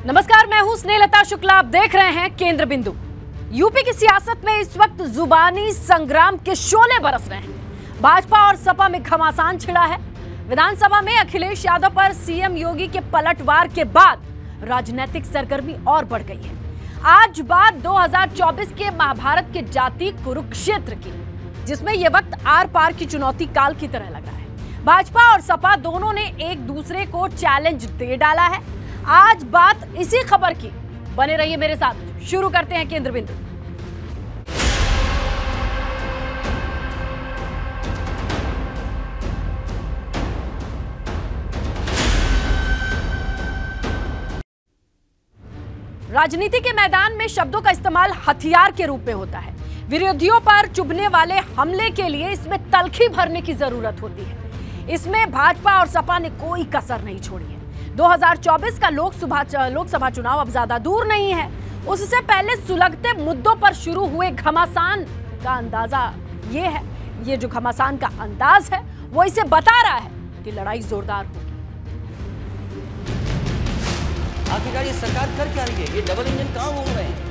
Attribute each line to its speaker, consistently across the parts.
Speaker 1: नमस्कार, मैं हूं स्नेहलता शुक्ला। आप देख रहे हैं केंद्र बिंदु। यूपी की सियासत में इस वक्त जुबानी संग्राम के शोले बरस रहे हैं। भाजपा और सपा में घमासान छिड़ा है। विधानसभा में अखिलेश यादव पर सीएम योगी के पलटवार के बाद राजनीतिक सरगर्मी और बढ़ गई है। आज बात 2024 के महाभारत के जाति कुरुक्षेत्र की, जिसमें यह वक्त आर पार की चुनौती काल की तरह लग रहा है। भाजपा और सपा दोनों ने एक दूसरे को चैलेंज दे डाला है। आज बात इसी खबर की। बने रहिए मेरे साथ। शुरू करते हैं केंद्र बिंदु। राजनीति के मैदान में शब्दों का इस्तेमाल हथियार के रूप में होता है। विरोधियों पर चुभने वाले हमले के लिए इसमें तलखी भरने की जरूरत होती है। इसमें भाजपा और सपा ने कोई कसर नहीं छोड़ी है। 2024 का लोकसभा चुनाव अब ज्यादा दूर नहीं है। उससे पहले सुलगते मुद्दों पर शुरू हुए घमासान का अंदाजा ये है, ये जो घमासान का अंदाज है वो इसे बता रहा है कि लड़ाई जोरदार होगी।
Speaker 2: आखिरकार ये सरकार कर क्या रही है? ये डबल इंजन कहां घूम रहे हैं?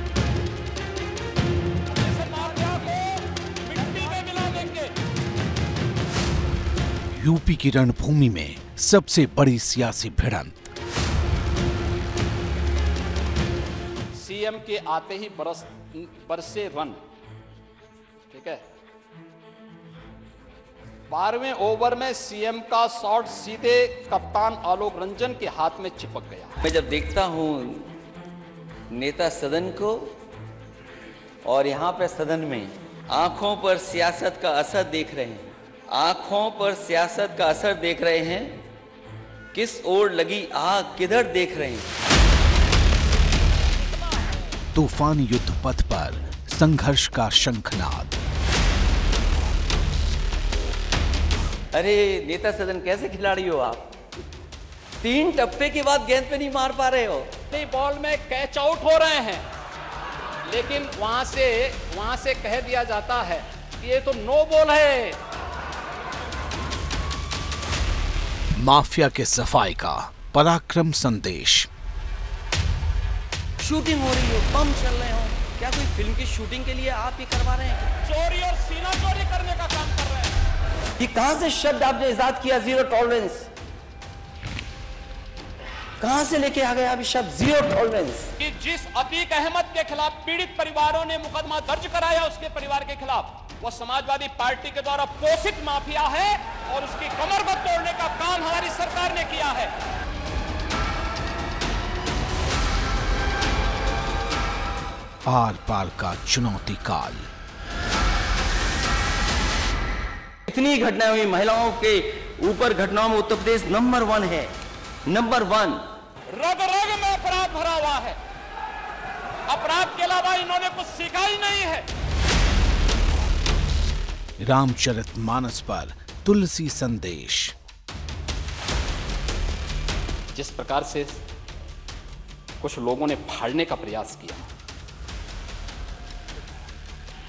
Speaker 3: यूपी की रणभूमि में सबसे बड़ी सियासी भिड़ंत।
Speaker 4: सीएम के आते ही बरसे रन, ठीक है। 12वें ओवर में सीएम का शॉट सीधे कप्तान आलोक रंजन के हाथ में चिपक गया।
Speaker 2: मैं जब देखता हूं नेता सदन को और यहां पे सदन में आंखों पर सियासत का असर देख रहे हैं, आंखों पर सियासत का असर देख रहे हैं, किस ओर लगी आग किधर देख रहे हैं।
Speaker 3: तूफानी युद्ध पथ पर संघर्ष का शंखनाद।
Speaker 2: अरे नेता सदन कैसे खिलाड़ी हो आप? 3 टप्पे के बाद गेंद पे नहीं मार पा रहे हो।
Speaker 4: नहीं, बॉल में कैच आउट हो रहे हैं, लेकिन वहां से कह दिया जाता है कि ये तो नो बॉल है।
Speaker 3: माफिया के सफाई का पराक्रम संदेश।
Speaker 2: शूटिंग हो रही हो, बम चल रहे हो, क्या कोई फिल्म की शूटिंग के लिए आप ये करवा रहे हैं?
Speaker 4: चोरी और सीना चोरी करने का काम कर रहे हैं।
Speaker 2: ये कहां से शब्द आपने इजाद किया? जीरो टॉलरेंस कहां से लेके आ गए आप ये शब्द जीरो टॉलरेंस?
Speaker 4: कि जिस अतीक अहमद के खिलाफ पीड़ित परिवारों ने मुकदमा दर्ज कराया, उसके परिवार के खिलाफ, वो समाजवादी पार्टी के द्वारा पोषित माफिया है और उसकी कमर को तोड़ने का काम हमारी सरकार ने किया है।
Speaker 3: आर पार का चुनौती काल।
Speaker 2: इतनी घटनाएं हुई महिलाओं के ऊपर, घटनाओं में उत्तर प्रदेश नंबर 1 है, नंबर 1।
Speaker 4: रग रग में अपराध भरा हुआ है। अपराध के अलावा इन्होंने कुछ सीखा ही नहीं है।
Speaker 3: रामचरितमानस पर तुलसी संदेश।
Speaker 4: जिस प्रकार से कुछ लोगों ने फाड़ने का प्रयास किया,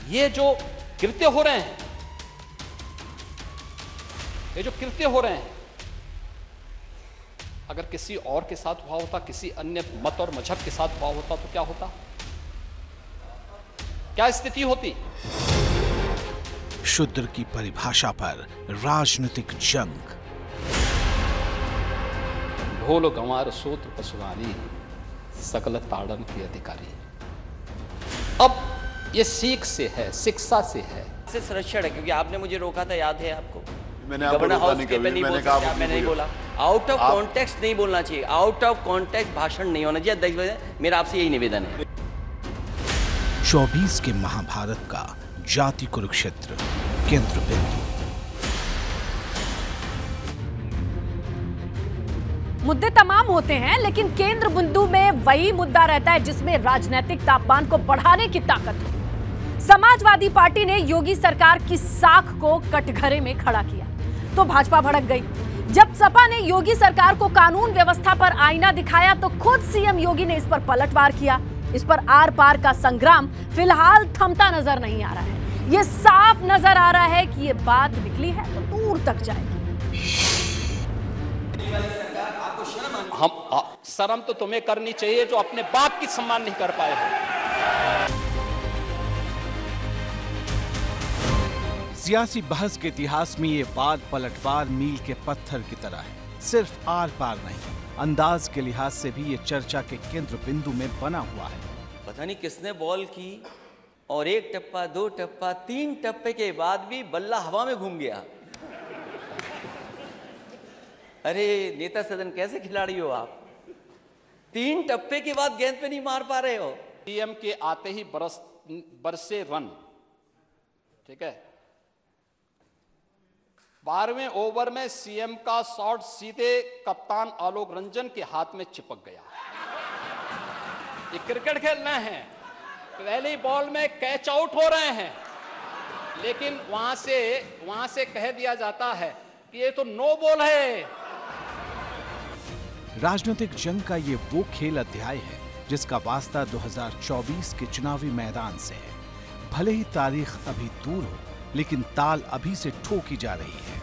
Speaker 4: ये जो कृत्य हो रहे हैं, अगर किसी और के साथ हुआ होता, किसी अन्य मत और मजहब के साथ हुआ होता तो क्या होता? क्या स्थिति होती?
Speaker 3: शूद्र की परिभाषा पर राजनीतिक जंग।
Speaker 4: ढोल गंवार सूत्र पशुवानी, सकल ताड़न के अधिकारी। अब ये सीख से है, शिक्षा से है,
Speaker 2: से संरक्षण है। क्योंकि आपने मुझे रोका था, याद है आपको?
Speaker 5: मैंने आपको रोका नहीं कभी।
Speaker 2: मैंने नहीं बोला। आउट ऑफ कॉन्टेक्स्ट नहीं बोलना चाहिए, आउट ऑफ कॉन्टेक्स्ट भाषण नहीं होना चाहिए। मेरा आपसे यही निवेदन है।
Speaker 3: 24 के महाभारत का जाति कुरुक्षेत्र, केंद्र बिंदु।
Speaker 1: मुद्दे तमाम होते हैं, लेकिन केंद्र बिंदु में वही मुद्दा रहता है जिसमें राजनीतिक तापमान को बढ़ाने की ताकत हो। समाजवादी पार्टी ने योगी सरकार की साख को कटघरे में खड़ा किया तो भाजपा भड़क गई। जब सपा ने योगी सरकार को कानून व्यवस्था पर आईना दिखाया तो खुद सीएम योगी ने इस पर पलटवार किया। इस पर आर पार का संग्राम फिलहाल थमता नजर नहीं आ रहा है। ये साफ नजर आ रहा है कि ये बात निकली है तो दूर तक जाएगी।
Speaker 4: शर्म तो तुम्हें करनी चाहिए जो अपने बाप की सम्मान नहीं कर पाए हो।
Speaker 3: सियासी बहस के इतिहास में ये बार पलटवार मील के पत्थर की तरह है। सिर्फ आर पार नहीं, अंदाज के लिहाज से भी ये चर्चा के केंद्र बिंदु में बना हुआ है।
Speaker 2: पता नहीं किसने बॉल की और 1 टप्पा 2 टप्पा 3 टप्पे के बाद भी बल्ला हवा में घूम गया। अरे नेता सदन कैसे खिलाड़ी हो आप? 3 टप्पे के बाद गेंद पे नहीं मार पा रहे हो।
Speaker 4: सीएम के आते ही बरसे रन, ठीक है। 12वें ओवर में सीएम का शॉट सीधे कप्तान आलोक रंजन के हाथ में चिपक गया। ये क्रिकेट खेलना है, पहली बॉल में कैच आउट हो रहे हैं, लेकिन वहां से कह दिया जाता है कि ये तो नो बॉल है।
Speaker 3: राजनीतिक जंग का ये वो खेल अध्याय है जिसका वास्ता 2024 के चुनावी मैदान से है। भले ही तारीख अभी दूर हो, लेकिन ताल अभी से ठोकी जा रही है।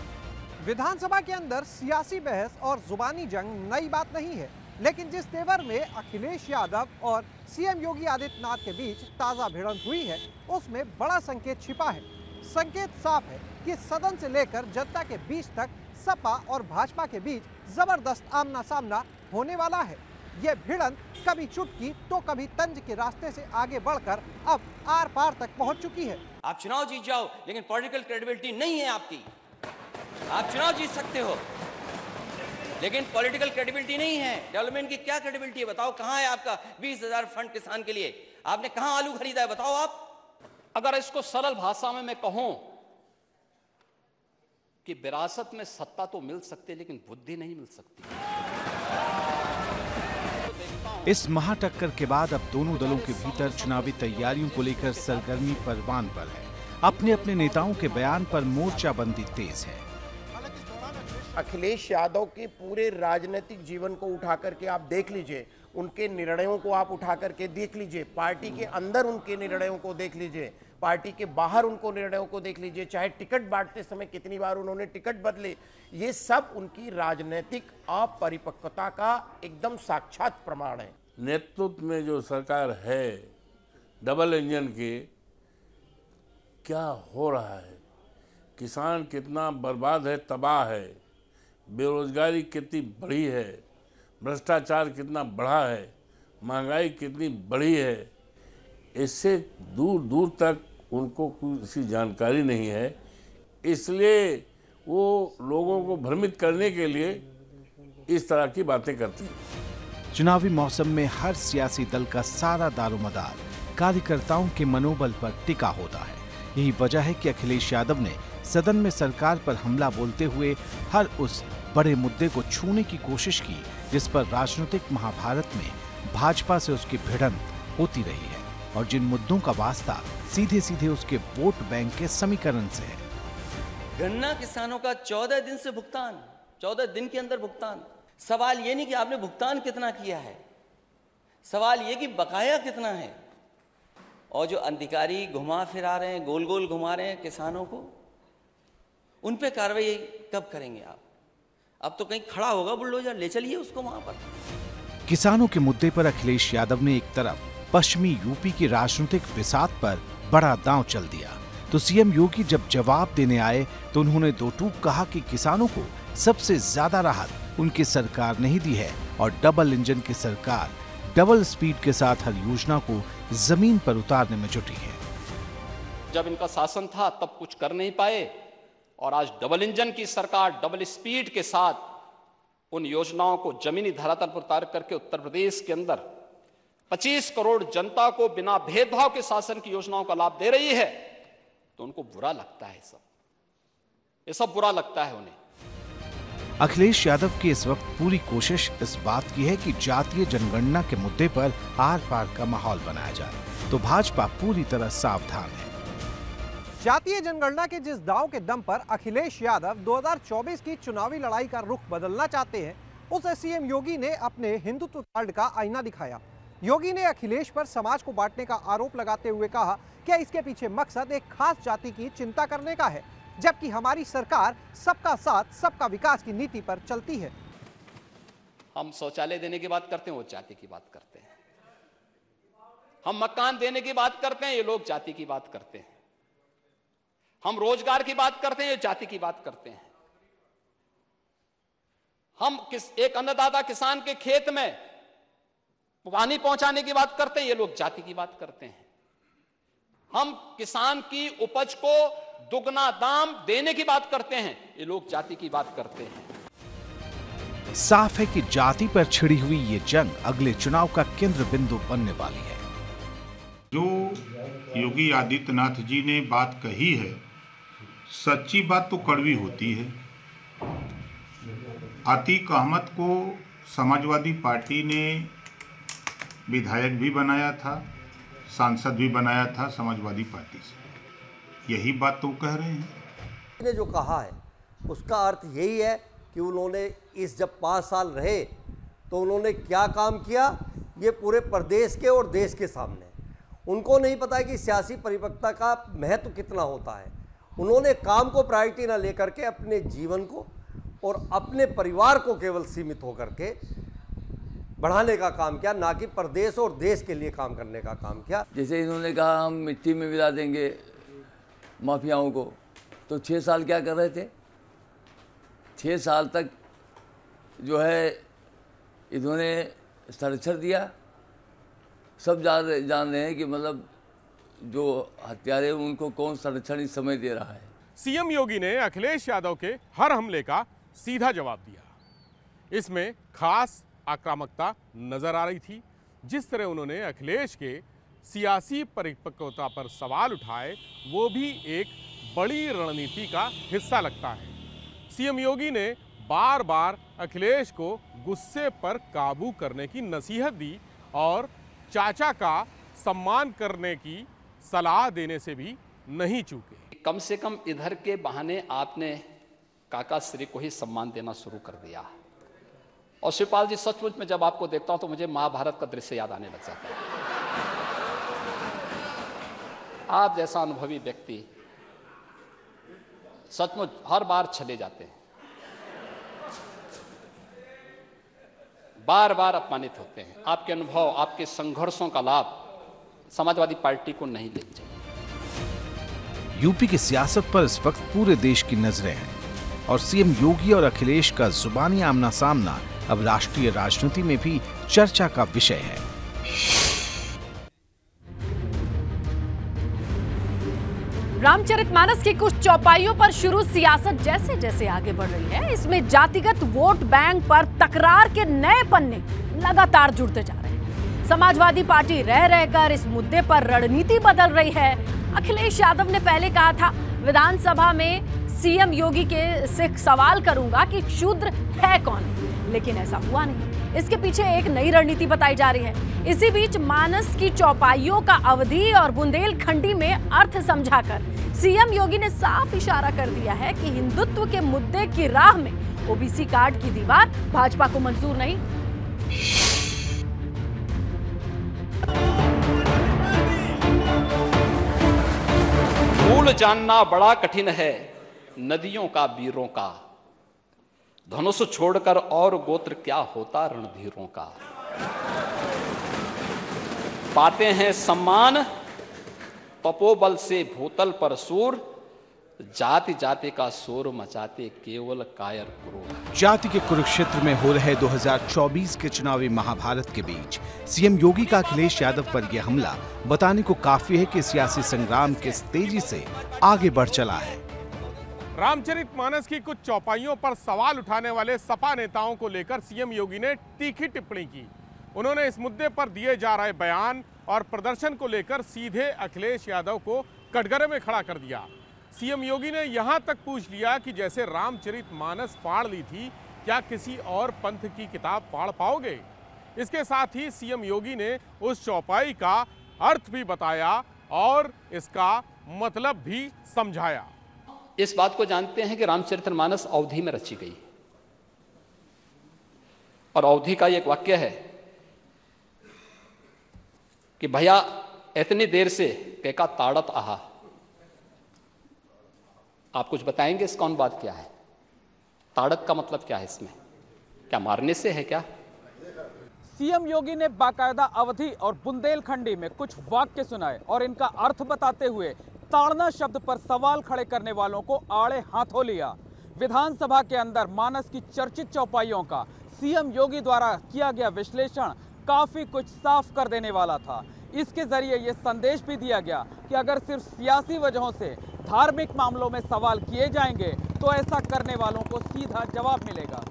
Speaker 6: विधानसभा के अंदर सियासी बहस और जुबानी जंग नई बात नहीं है, लेकिन जिस तेवर में अखिलेश यादव और सीएम योगी आदित्यनाथ के बीच ताजा भिड़ंत हुई है, उसमें बड़ा संकेत छिपा है। संकेत साफ है कि सदन से लेकर जनता के बीच तक सपा और भाजपा के बीच जबरदस्त आमना सामना होने वाला है। ये भिड़ंत कभी चुटकी तो कभी तंज के रास्ते से आगे बढ़कर अब आर पार तक पहुंच चुकी है।
Speaker 2: आप चुनाव जीत जाओ, लेकिन पॉलिटिकल क्रेडिबिलिटी नहीं है आपकी। आप चुनाव जीत सकते हो, लेकिन पॉलिटिकल क्रेडिबिलिटी नहीं है। डेवलपमेंट की क्या क्रेडिबिलिटी है बताओ? कहां है आपका 20,000 फंड किसान के लिए? आपने कहां आलू खरीदा है बताओ आप?
Speaker 4: अगर इसको सरल भाषा में मैं कहूं कि विरासत में सत्ता तो मिल सकती है, लेकिन बुद्धि नहीं मिल सकती।
Speaker 3: इस महाटक्कर के बाद अब दोनों दलों के भीतर चुनावी तैयारियों को लेकर सरगर्मी परवान पर है। अपने अपने नेताओं के बयान पर मोर्चाबंदी तेज है।
Speaker 7: अखिलेश यादव के पूरे राजनीतिक जीवन को उठा करके आप देख लीजिए, उनके निर्णयों को आप उठा करके देख लीजिए, पार्टी के अंदर उनके निर्णयों को देख लीजिए, पार्टी के बाहर उनको निर्णयों को देख लीजिए, चाहे टिकट बांटते समय कितनी बार उन्होंने टिकट बदले, ये सब उनकी राजनीतिक अपरिपक्वता का एकदम साक्षात प्रमाण है।
Speaker 8: नेतृत्व में जो सरकार है डबल इंजन की, क्या हो रहा है? किसान कितना बर्बाद है, तबाह है, बेरोजगारी कितनी बढ़ी है, भ्रष्टाचार कितना बढ़ा है, महंगाई कितनी बढ़ी है, इससे दूर दूर तक उनको किसी जानकारी नहीं है। इसलिए वो लोगों को भ्रमित करने के लिए इस तरह की बातें करते हैं।
Speaker 3: चुनावी मौसम में हर सियासी दल का सारा दारोमदार कार्यकर्ताओं के मनोबल पर टिका होता है। यही वजह है कि अखिलेश यादव ने सदन में सरकार पर हमला बोलते हुए हर उस बड़े मुद्दे को छूने की कोशिश की जिस पर राजनीतिक महाभारत में भाजपा से उसकी भिड़ंत होती रही है, और जिन मुद्दों का वास्ता सीधे सीधे उसके वोट बैंक के समीकरण से है।
Speaker 2: गन्ना किसानों का 14 दिन से भुगतान, 14 दिन के अंदर भुगतान। सवाल ये नहीं कि आपने भुगतान कितना किया है, सवाल ये कि बकाया कितना है। और जो अधिकारी घुमा फिरा रहे हैं, गोल गोल घुमा रहे हैं किसानों को, उन पे कार्रवाई कब करेंगे आप? अब तो कहीं खड़ा होगा बुलडोजर, ले चलिए उसको वहां पर।
Speaker 3: किसानों के मुद्दे पर अखिलेश यादव ने एक तरफ पश्चिमी यूपी की राजनीतिक बिसात पर बड़ा दांव चल दिया, तो सीएम योगी जब जवाब देने आए तो उन्होंने दो टूक कहा कि किसानों को सबसे ज्यादा राहत उनकी सरकार नहीं दी है, और डबल इंजन की सरकार डबल स्पीड के साथ हर योजना को जमीन पर उतारने में जुटी है।
Speaker 4: जब इनका शासन था तब कुछ कर नहीं पाए, और आज डबल इंजन की सरकार डबल स्पीड के साथ उन योजनाओं को जमीनी धरातल पर उतार करके उत्तर प्रदेश के अंदर 25 करोड़ जनता को बिना भेदभाव के शासन की योजनाओं का लाभ दे रही है, तो उनको बुरा लगता है। ये सब बुरा लगता है उन्हें।
Speaker 3: अखिलेश यादव की इस वक्त पूरी कोशिश इस बात की है कि जातीय जनगणना के मुद्दे पर आर पार का माहौल बनाया जाए, तो भाजपा पूरी तरह सावधान है।
Speaker 6: जातीय जनगणना के जिस दांव के दम पर अखिलेश यादव 2024 की चुनावी लड़ाई का रुख बदलना चाहते हैं, उसे सीएम योगी ने अपने हिंदुत्व कार्ड का आईना दिखाया। योगी ने अखिलेश पर समाज को बांटने का आरोप लगाते हुए कहा कि इसके पीछे मकसद एक खास जाति की चिंता करने का है, जबकि हमारी सरकार सबका साथ सबका विकास की नीति पर चलती है।
Speaker 4: हम शौचालय देने की बात करते हैं, वो जाति की बात करते हैं। हम मकान देने की बात करते हैं, ये लोग जाति की बात करते हैं। हम रोजगार की बात करते हैं, ये जाति की बात करते हैं। हम एक अन्नदाता किसान के खेत में पानी पहुंचाने की बात करते हैं, ये लोग जाति की बात करते हैं। हम किसान की उपज को दुगना दाम देने की बात करते हैं, ये लोग जाति की बात करते हैं।
Speaker 3: साफ है कि जाति पर छिड़ी हुई ये जंग अगले चुनाव का केंद्र बिंदु बनने वाली है।
Speaker 9: जो योगी आदित्यनाथ जी ने बात कही है, सच्ची बात तो कड़वी होती है। अतीक अहमद को समाजवादी पार्टी ने विधायक भी बनाया था, सांसद भी बनाया था समाजवादी पार्टी से। यही बात तो कह रहे हैं।
Speaker 10: ने जो कहा है उसका अर्थ यही है कि उन्होंने जब 5 साल रहे तो उन्होंने क्या काम किया, ये पूरे प्रदेश के और देश के सामने। उनको नहीं पता है कि सियासी परिपक्वता का महत्व कितना होता है। उन्होंने काम को प्रायोरिटी ना लेकर के अपने जीवन को और अपने परिवार को केवल सीमित होकर के बढ़ाने का काम किया, ना कि प्रदेश और देश के लिए काम करने का काम किया।
Speaker 11: जैसे इन्होंने कहा हम मिट्टी में मिला देंगे माफियाओं को, तो 6 साल क्या कर रहे थे? 6 साल तक जो है इन्होंने संरक्षण दिया। सब जान रहे हैं कि मतलब जो हत्यारे उनको कौन संरक्षण इस समय दे रहा है।
Speaker 12: सीएम योगी ने अखिलेश यादव के हर हमले का सीधा जवाब दिया। इसमें खास आक्रामकता नजर आ रही थी। जिस तरह उन्होंने अखिलेश के सियासी परिपक्वता पर सवाल उठाए, वो भी एक बड़ी रणनीति का हिस्सा लगता है। सीएम योगी ने बार बार अखिलेश को गुस्से पर काबू करने की नसीहत दी और चाचा का सम्मान करने की सलाह देने से भी नहीं चूके।
Speaker 4: कम से कम इधर के बहाने आपने काका श्री को ही सम्मान देना शुरू कर दिया। और शिवपाल जी, सचमुच में जब आपको देखता हूं तो मुझे महाभारत का दृश्य याद आने लग जाता है। आप जैसा अनुभवी व्यक्ति सचमुच हर बार चले जाते हैं, बार बार अपमानित होते हैं। आपके अनुभव, आपके संघर्षों का लाभ समाजवादी पार्टी को नहीं लेना चाहिए।
Speaker 3: यूपी की सियासत पर इस वक्त पूरे देश की नजरें हैं और सीएम योगी और अखिलेश का जुबानी आमना सामना अब राष्ट्रीय राजनीति में भी चर्चा का विषय है।
Speaker 1: रामचरितमानस की कुछ चौपाइयों पर शुरू सियासत जैसे जैसे आगे बढ़ रही है, इसमें जातिगत वोट बैंक पर तकरार के नए पन्ने लगातार जुड़ते जा रहे हैं। समाजवादी पार्टी रह रहकर इस मुद्दे पर रणनीति बदल रही है। अखिलेश यादव ने पहले कहा था विधानसभा में सीएम योगी से सवाल करूंगा कि शूद्र है कौन, लेकिन ऐसा हुआ नहीं। इसके पीछे एक नई रणनीति बताई जा रही है। इसी बीच मानस की चौपाइयों का अवधि और बुंदेलखंडी में अर्थ समझाकर सीएम योगी ने साफ इशारा कर दिया है कि हिंदुत्व के मुद्दे की राह में ओबीसी कार्ड की दीवार भाजपा को मंजूर नहीं।
Speaker 4: मूल जानना बड़ा कठिन है नदियों का वीरों का, धनुष छोड़कर और गोत्र क्या होता रणधीरों का। पाते हैं सम्मान तपोबल से भूतल पर सूर, जाति जाति का शोर मचाते केवल कायर क्रूर।
Speaker 3: जाति के कुरुक्षेत्र में हो रहे 2024 के चुनावी महाभारत के बीच सीएम योगी का अखिलेश यादव पर यह हमला बताने को काफी है कि सियासी संग्राम किस तेजी से आगे बढ़ चला है।
Speaker 12: रामचरितमानस की कुछ चौपाइयों पर सवाल उठाने वाले सपा नेताओं को लेकर सीएम योगी ने तीखी टिप्पणी की। उन्होंने इस मुद्दे पर दिए जा रहे बयान और प्रदर्शन को लेकर सीधे अखिलेश यादव को कटघरे में खड़ा कर दिया। सीएम योगी ने यहां तक पूछ लिया कि जैसे रामचरितमानस फाड़ ली थी, क्या किसी और पंथ की किताब फाड़ पाओगे? इसके साथ ही सीएम योगी ने उस चौपाई का अर्थ भी बताया और इसका मतलब भी समझाया।
Speaker 4: इस बात को जानते हैं कि रामचरितमानस अवधि में रची गई और अवधि का एक वाक्य है कि भैया इतनी देर से केका ताड़त आहा। आप कुछ बताएंगे इसका अनुवाद क्या है? ताड़त का मतलब क्या है इसमें? क्या मारने से है क्या?
Speaker 13: सीएम योगी ने बाकायदा अवधि और बुंदेलखंडी में कुछ वाक्य सुनाए और इनका अर्थ बताते हुए ताड़ना शब्द पर सवाल खड़े करने वालों को आड़े हाथों लिया। विधानसभा के अंदर मानस की चर्चित चौपाइयों का सीएम योगी द्वारा किया गया विश्लेषण काफी कुछ साफ कर देने वाला था। इसके जरिए ये संदेश भी दिया गया कि अगर सिर्फ सियासी वजहों से धार्मिक मामलों में सवाल किए जाएंगे तो ऐसा करने वालों को सीधा जवाब मिलेगा।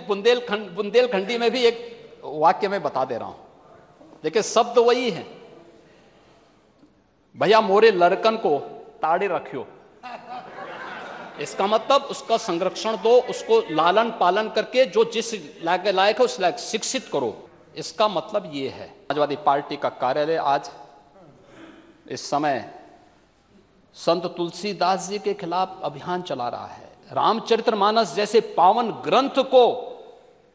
Speaker 4: बुंदेलखंडी में भी एक वाक्य में बता दे रहा हूं, देखिए शब्द वही है, भैया मोरे लड़कन को ताड़े रखियो। इसका मतलब उसका संरक्षण दो, उसको लालन पालन करके जो जिस लायक है उस लायक शिक्षित करो। इसका मतलब ये है। समाजवादी पार्टी का कार्यालय आज इस समय संत तुलसीदास जी के खिलाफ अभियान चला रहा है। रामचरितमानस जैसे पावन ग्रंथ को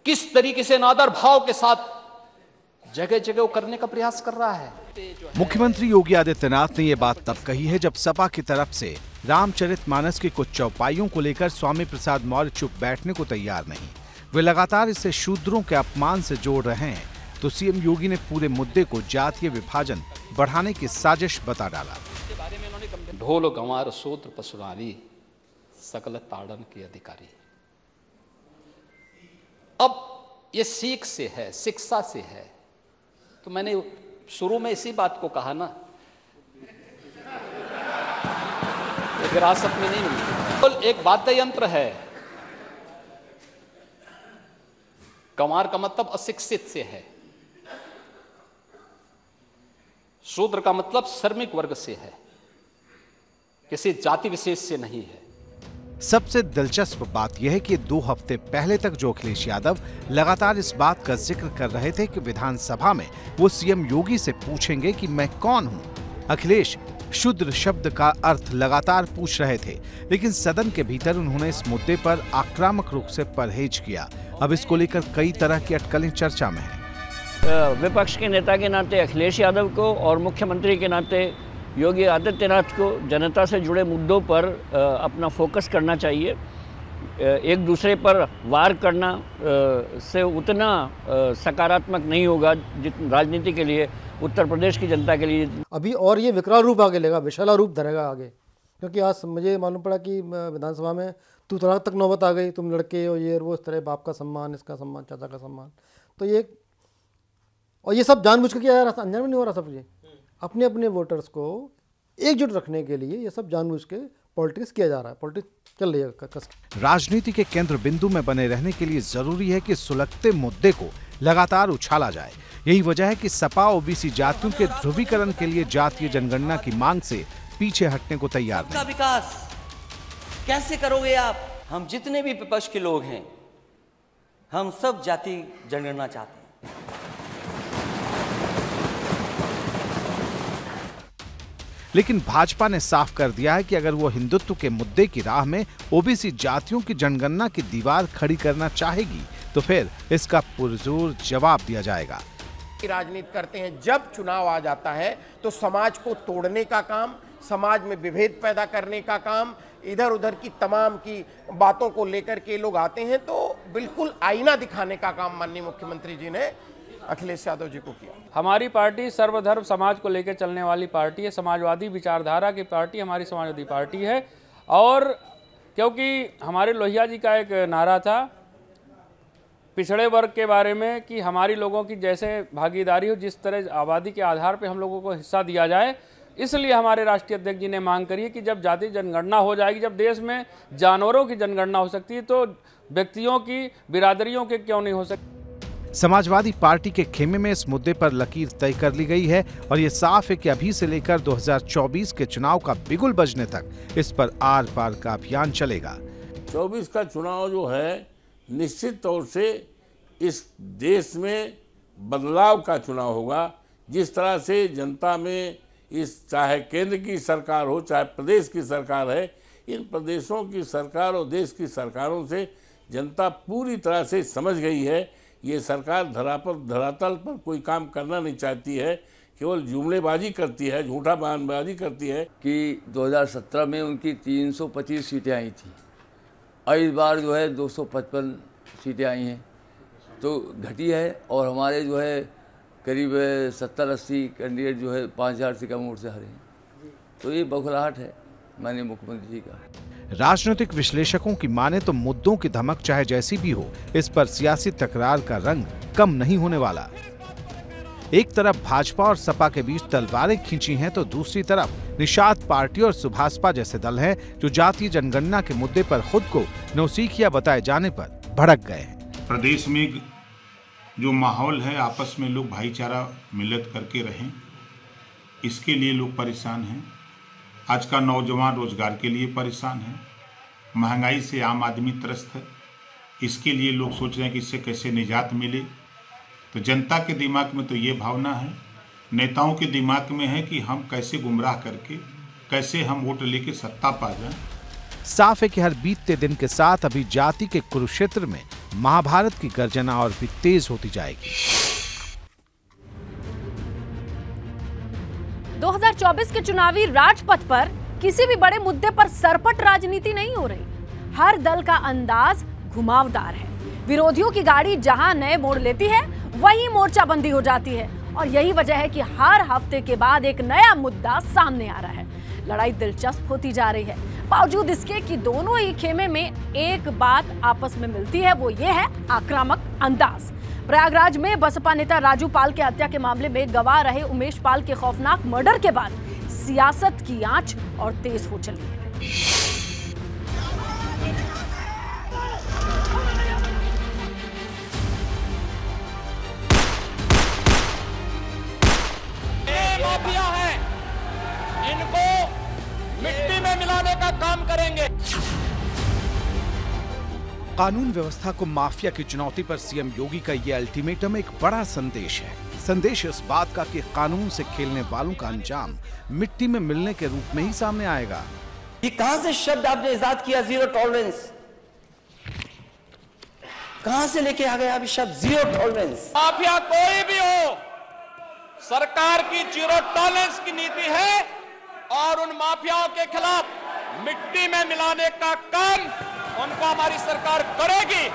Speaker 4: किस तरीके से नादर भाव के साथ जगह जगह करने का प्रयास कर रहा है।
Speaker 3: मुख्यमंत्री योगी आदित्यनाथ ने यह बात तब कही है जब सपा की तरफ से रामचरितमानस की कुछ चौपाइयों को लेकर स्वामी प्रसाद मौर्य चुप बैठने को तैयार नहीं। वे लगातार इसे शूद्रों के अपमान से जोड़ रहे हैं, तो सीएम योगी ने पूरे मुद्दे को जातीय विभाजन बढ़ाने की साजिश बता डाला।
Speaker 4: ढोल गंवार शूद्र पशुरानी सकल ताड़न के अधिकारी। अब ये सीख से है, शिक्षा से है। तो मैंने शुरू में इसी बात को कहा ना, विरासत में नहीं मिलती। एक वाद्य यंत्र है। गंवार का मतलब अशिक्षित से है, शूद्र का मतलब श्रमिक वर्ग से है, किसी जाति विशेष से नहीं है।
Speaker 3: सबसे दिलचस्प बात यह है कि 2 हफ्ते पहले तक जो अखिलेश यादव लगातार इस बात का जिक्र कर रहे थे कि विधानसभा में वो सीएम योगी से पूछेंगे कि मैं कौन हूं। अखिलेश शूद्र शब्द का अर्थ लगातार पूछ रहे थे, लेकिन सदन के भीतर उन्होंने इस मुद्दे पर आक्रामक रूप से परहेज किया। अब इसको लेकर कई तरह की अटकलें चर्चा में हैं।
Speaker 14: विपक्ष के नेता के नाते अखिलेश यादव को और मुख्यमंत्री के नाते योगी आदित्यनाथ को जनता से जुड़े मुद्दों पर अपना फोकस करना चाहिए। एक दूसरे पर वार करना से उतना सकारात्मक नहीं होगा जितना राजनीति के लिए, उत्तर प्रदेश की जनता के लिए।
Speaker 15: अभी और ये विकराल रूप आगे लेगा, विशाला रूप धरेगा आगे, क्योंकि आज मुझे मालूम पड़ा कि विधानसभा में तू तलाक तक नौबत आ गई। तुम लड़के हो, ये वो, इस तरह बाप का सम्मान, इसका सम्मान, चाचा का सम्मान। तो ये सब जानबूझ के किया जा रहा था, अंजान में नहीं हो रहा सब। ये अपने अपने वोटर्स को एकजुट रखने के लिए ये सब जानबूझ के पॉलिटिक्स किया जा रहा है, पॉलिटिक्स चल रही है।
Speaker 3: राजनीति के केंद्र बिंदु में बने रहने के लिए जरूरी है कि सुलगते मुद्दे को लगातार उछाला जाए। यही वजह है कि सपा ओबीसी जातियों के ध्रुवीकरण के लिए जातीय जनगणना की मांग से पीछे हटने को तैयार नहीं।
Speaker 2: विकास कैसे करोगे आप? हम जितने भी विपक्ष के लोग हैं, हम सब जाति जनगणना चाहते हैं।
Speaker 3: लेकिन भाजपा ने साफ कर दिया है कि अगर वो हिंदुत्व के मुद्दे की राह में ओबीसी जातियों की जनगणना की दीवार खड़ी करना चाहेगी तो फिर इसका पुरजोर जवाब दिया जाएगा।
Speaker 7: राजनीति करते हैं, जब चुनाव आ जाता है तो समाज को तोड़ने का काम, समाज में विभेद पैदा करने का काम, इधर उधर की तमाम की बातों को लेकर के लोग आते हैं, तो बिल्कुल आईना दिखाने का काम माननीय मुख्यमंत्री जी ने अखिलेश यादव जी को किया।
Speaker 16: हमारी पार्टी सर्वधर्म समाज को लेकर चलने वाली पार्टी है, समाजवादी विचारधारा की पार्टी हमारी समाजवादी पार्टी है। और क्योंकि हमारे लोहिया जी का एक नारा था पिछड़े वर्ग के बारे में कि हमारी लोगों की जैसे भागीदारी हो, जिस तरह आबादी के आधार पर हम लोगों को हिस्सा दिया जाए, इसलिए हमारे राष्ट्रीय अध्यक्ष जी ने मांग करी है कि जब जातीय जनगणना हो जाएगी, जब देश में जानवरों की जनगणना हो सकती है तो व्यक्तियों की, बिरादरियों के क्यों नहीं हो सकती।
Speaker 3: समाजवादी पार्टी के खेमे में इस मुद्दे पर लकीर तय कर ली गई है और ये साफ है कि अभी से लेकर 2024 के चुनाव का बिगुल बजने तक इस पर आर पार का अभियान चलेगा।
Speaker 8: 24 का चुनाव जो है निश्चित तौर से इस देश में बदलाव का चुनाव होगा। जिस तरह से जनता में चाहे केंद्र की सरकार हो चाहे प्रदेश की सरकार है, इन प्रदेशों की सरकार और देश की सरकारों से जनता पूरी तरह से समझ गई है ये सरकार धरातल पर कोई काम करना नहीं चाहती है, केवल जुमलेबाजी करती है, झूठा बयानबाजी करती है।
Speaker 11: कि 2017 में उनकी 325 सीटें आई थी और इस बार जो है 255 सीटें आई हैं। तो घटी है और हमारे जो है करीब 70-80 कैंडिडेट जो है 5000 से कम वोट से हारे हैं। तो ये बौखलाहट है माननीय मुख्यमंत्री जी का।
Speaker 3: राजनीतिक विश्लेषकों की माने तो मुद्दों की धमक चाहे जैसी भी हो, इस पर सियासी तकरार का रंग कम नहीं होने वाला। एक तरफ भाजपा और सपा के बीच तलवारें खींची हैं तो दूसरी तरफ निषाद पार्टी और सुभासपा जैसे दल हैं जो जातीय जनगणना के मुद्दे पर खुद को नौसिखिया बताए जाने पर भड़क गए हैं।
Speaker 9: प्रदेश में जो माहौल है, आपस में लोग भाईचारा मिलत करके रहें, इसके लिए लोग परेशान हैं। आज का नौजवान रोजगार के लिए परेशान है, महंगाई से आम आदमी त्रस्त है, इसके लिए लोग सोच रहे हैं कि इससे कैसे निजात मिले। तो जनता के दिमाग में तो ये भावना है, नेताओं के दिमाग में है कि हम कैसे गुमराह करके कैसे हम वोट लेके सत्ता पा जाएं।
Speaker 3: साफ है कि हर बीतते दिन के साथ अभी जाति के कुरुक्षेत्र में महाभारत की गर्जना और भी तेज होती जाएगी।
Speaker 1: 2024 के चुनावी राजपथ पर किसी भी बड़े मुद्दे पर सरपट राजनीति नहीं हो रही। हर दल का अंदाज घुमावदार है। विरोधियों की गाड़ी जहां नए मोड़ लेती है वहीं मोर्चाबंदी हो जाती है और यही वजह है कि हर हफ्ते के बाद एक नया मुद्दा सामने आ रहा है। लड़ाई दिलचस्प होती जा रही है, बावजूद इसके कि दोनों ही खेमे में एक बात आपस में मिलती है, वो ये है आक्रामक अंदाज। प्रयागराज में बसपा नेता राजू पाल के हत्या के मामले में गवाह रहे उमेश पाल के खौफनाक मर्डर के बाद सियासत की आंच और तेज हो चली है।
Speaker 4: माफिया है, इनको मिट्टी में मिलाने का काम करेंगे।
Speaker 3: कानून व्यवस्था को माफिया की चुनौती पर सीएम योगी का ये अल्टीमेटम एक बड़ा संदेश है। संदेश इस बात का कि कानून से खेलने वालों का अंजाम मिट्टी में मिलने के रूप में ही सामने आएगा।
Speaker 17: ये कहां से शब्द आपने इजाद किया, जीरो टॉलरेंस? कहां से लेके आ गए आप शब्द जीरो टॉलरेंस?
Speaker 4: माफिया कोई भी हो, सरकार की जीरो टॉलरेंस की नीति है और उन माफियाओं के खिलाफ मिट्टी में मिलाने का काम उनको हमारी सरकार करेगी।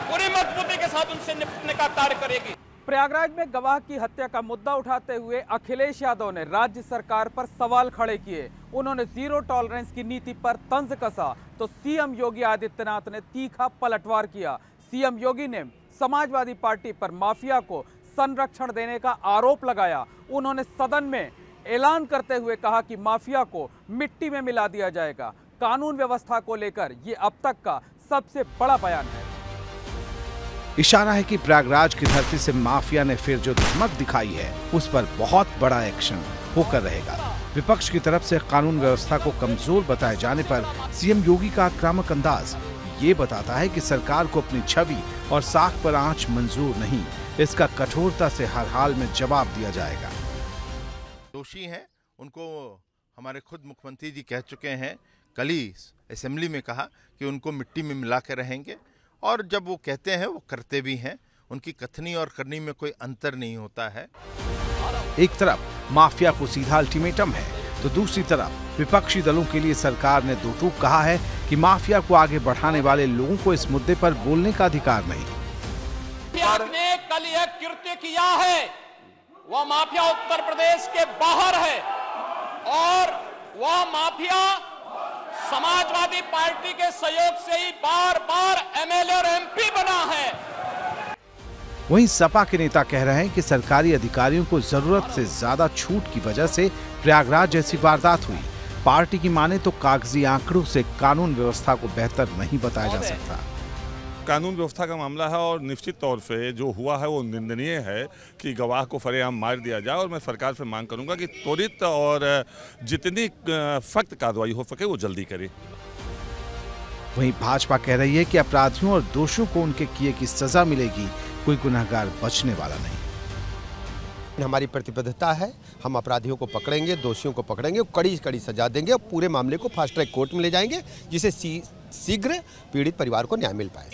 Speaker 4: पूरी मजबूती के साथ उनसे निपटने का कार्य करेगी।
Speaker 13: प्रयागराज में गवाह की हत्या का मुद्दा उठाते हुए अखिलेश यादव ने राज्य सरकार पर सवाल खड़े किए। उन्होंने जीरो टॉलरेंस की नीति पर तंज कसा तो सीएम योगी आदित्यनाथ ने तीखा पलटवार किया। सीएम योगी ने समाजवादी पार्टी पर माफिया को संरक्षण देने का आरोप लगाया। उन्होंने सदन में ऐलान करते हुए कहा कि माफिया को मिट्टी में मिला दिया जाएगा। कानून व्यवस्था को लेकर ये अब तक का सबसे बड़ा बयान है।
Speaker 3: इशारा है कि प्रयागराज की धरती से माफिया ने फिर जो धमक दिखाई है उस पर बहुत बड़ा एक्शन होकर रहेगा। विपक्ष की तरफ से कानून व्यवस्था को कमजोर बताए जाने पर सीएम योगी का आक्रामक अंदाज ये बताता है कि सरकार को अपनी छवि और साख पर आंच मंजूर नहीं, इसका कठोरता से हर हाल में जवाब दिया जाएगा।
Speaker 18: दोषी हैं, उनको हमारे खुद मुख्यमंत्री जी कह चुके हैं, कल ही असेंबली में कहा कि उनको मिट्टी में मिला के रहेंगे और जब वो कहते हैं वो करते भी हैं। उनकी कथनी और करनी में कोई अंतर नहीं होता है।
Speaker 3: एक तरफ माफिया को सीधा अल्टीमेटम है तो दूसरी तरफ विपक्षी दलों के लिए सरकार ने दो टूक कहा है कि माफिया को आगे बढ़ाने वाले लोगों को इस मुद्दे पर बोलने का अधिकार नहीं।
Speaker 4: आपने कल यह कृत्य किया है, वह माफिया उत्तर प्रदेश के बाहर है और वह माफिया समाजवादी पार्टी के सहयोग से ही बार बार एमएलए और एमपी बना है।
Speaker 3: वहीं सपा के नेता कह रहे हैं कि सरकारी अधिकारियों को जरूरत से ज्यादा छूट की वजह से प्रयागराज जैसी वारदात हुई। पार्टी की माने तो कागजी आंकड़ों से कानून व्यवस्था को बेहतर नहीं बताया जा सकता।
Speaker 19: कानून व्यवस्था का मामला है और निश्चित तौर पे जो हुआ है वो निंदनीय है कि गवाह को फरेआम मार दिया जाए और मैं सरकार से मांग करूंगा कि त्वरित और जितनी सख्त कार्रवाई हो सके वो जल्दी करे।
Speaker 3: वहीं भाजपा कह रही है कि अपराधियों और दोषियों को उनके किए की सजा मिलेगी, कोई गुनहगार बचने वाला नहीं।
Speaker 20: हमारी प्रतिबद्धता है, हम अपराधियों को पकड़ेंगे, दोषियों को पकड़ेंगे, कड़ी कड़ी सजा देंगे और पूरे मामले को फास्ट ट्रैक कोर्ट में ले जाएंगे जिसे शीघ्र पीड़ित परिवार को न्याय मिल पाए।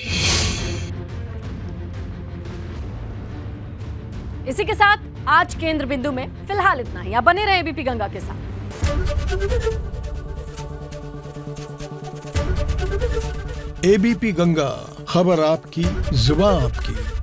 Speaker 1: इसी के साथ आज केंद्र बिंदु में फिलहाल इतना ही। आप बने रहे एबीपी गंगा के साथ।
Speaker 21: एबीपी गंगा, खबर आपकी, जुबान आपकी।